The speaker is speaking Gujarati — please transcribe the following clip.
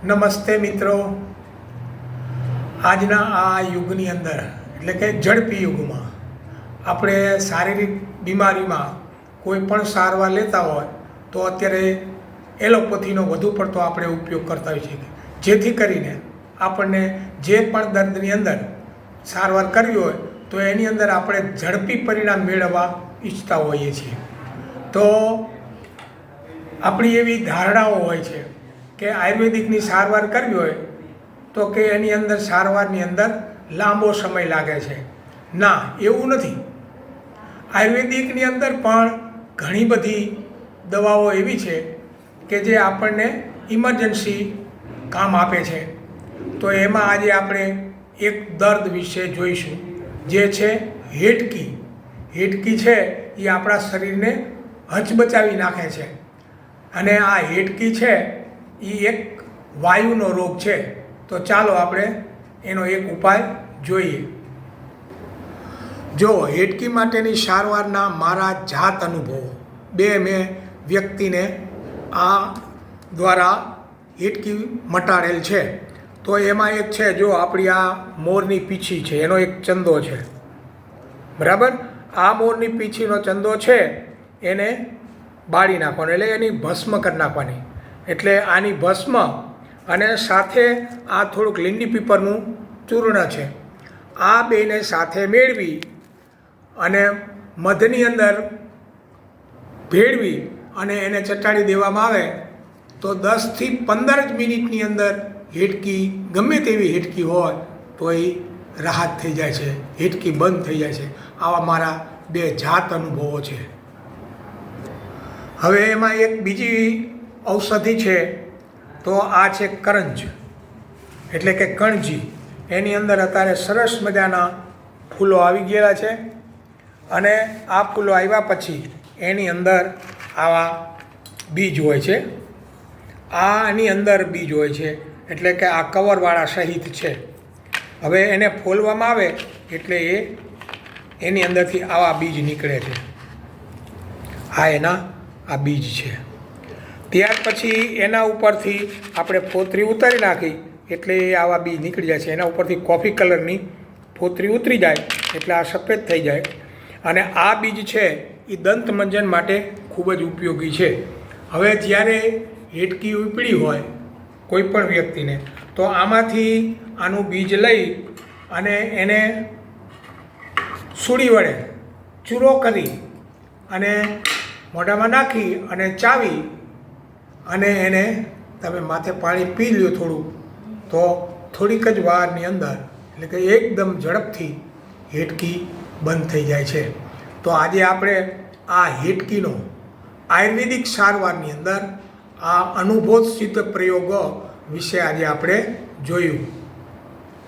નમસ્તે મિત્રો, આજના આ યુગની અંદર એટલે કે ઝડપી યુગમાં આપણે શારીરિક બીમારીમાં કોઈ પણ સારવાર લેતા હોય તો અત્યારે એલોપેથીનો વધુ પડતો આપણે ઉપયોગ કરતા હોઈએ છીએ, જેથી કરીને આપણને જે પણ દર્દની અંદર સારવાર કરવી હોય તો એની અંદર આપણે ઝડપી પરિણામ મેળવવા ઈચ્છતા હોઈએ છીએ। તો આપણી એવી ધારણાઓ હોય છે કે આયુર્વેદિકની સારવાર કરવી હોય તો કે એની અંદર સારવારની અંદર લાંબો સમય લાગે છે। ના, એવું નથી। આયુર્વેદિકની અંદર પણ ઘણી બધી દવાઓ એવી છે કે જે આપણને ઇમરજન્સી કામ આપે છે। તો એમાં આજે આપણે એક દર્દ વિશે જોઈશું, જે છે હેડકી। હેડકી છે એ આપણા શરીરને હચમચાવી નાખે છે, અને આ હેડકી છે એ એક વાયુનો રોગ છે। તો ચાલો આપણે એનો એક ઉપાય જોઈએ। જો હેડકી માટેની સારવારના મારા જાત અનુભવો મેં વ્યક્તિને આ દ્વારા હેડકી મટાડેલ છે। તો એમાં એક છે, જો આપણી આ મોરની પીંછી છે એનો એક ચંદો છે, બરાબર। આ મોરની પીંછીનો ચંદો છે એને બાળી નાખવાનો, એટલે એની ભસ્મ કરી નાખવાની। એટલે આની ભસ્મ અને સાથે આ થોડુંક લીંડી પીપરનું ચૂર્ણ છે, આ બેને સાથે મેળવી અને મધની અંદર ભેળવી અને એને ચટાડી દેવામાં આવે તો 10 થી 15 જ મિનિટની અંદર હેડકી, ગમે તેવી હેડકી હોય તો એ રાહત થઈ જાય છે, હેડકી બંધ થઈ જાય છે। આવા મારા 2 જાત અનુભવો છે। હવે એમાં એક બીજી ઔષધિ છે, તો આ છે કરંજ એટલે કે કણજી। એની અંદર અત્યારે સરસ મજાના ફૂલો આવી ગયેલા છે, અને આ ફૂલો આવ્યા પછી એની અંદર આવા બીજ હોય છે। આની અંદર બીજ હોય છે, એટલે કે આ કવરવાળા સહિત છે। હવે એને ફોલવામાં આવે એટલે એની અંદરથી આવા બીજ નીકળે છે, આ એના આ બીજ છે। ત્યાર પછી એના ઉપરથી આપણે ફોતરી ઉતારી નાખી એટલે એ આવા બીજ નીકળી જાય છે। એના ઉપરથી કોફી કલરની ફોતરી ઉતરી જાય એટલે આ સફેદ થઈ જાય, અને આ બીજ છે એ દંતમંજન માટે ખૂબ જ ઉપયોગી છે। હવે જ્યારે હેડકી ઉપડી હોય કોઈ પણ વ્યક્તિને, તો આમાંથી આનું બીજ લઈ અને એને સૂડી વડે ચૂરો કરી અને મોઢામાં નાખી અને ચાવી અને એને તમે માથે પાણી પી લ્યો થોડું, તો થોડીક જ વારની અંદર એટલે કે એકદમ ઝડપથી હેડકી બંધ થઈ જાય છે। તો આજે આપણે આ હેડકીનો આયુર્વેદિક સારવારની અંદર આ અનુભવ સિદ્ધ પ્રયોગો વિશે આજે આપણે જોયું।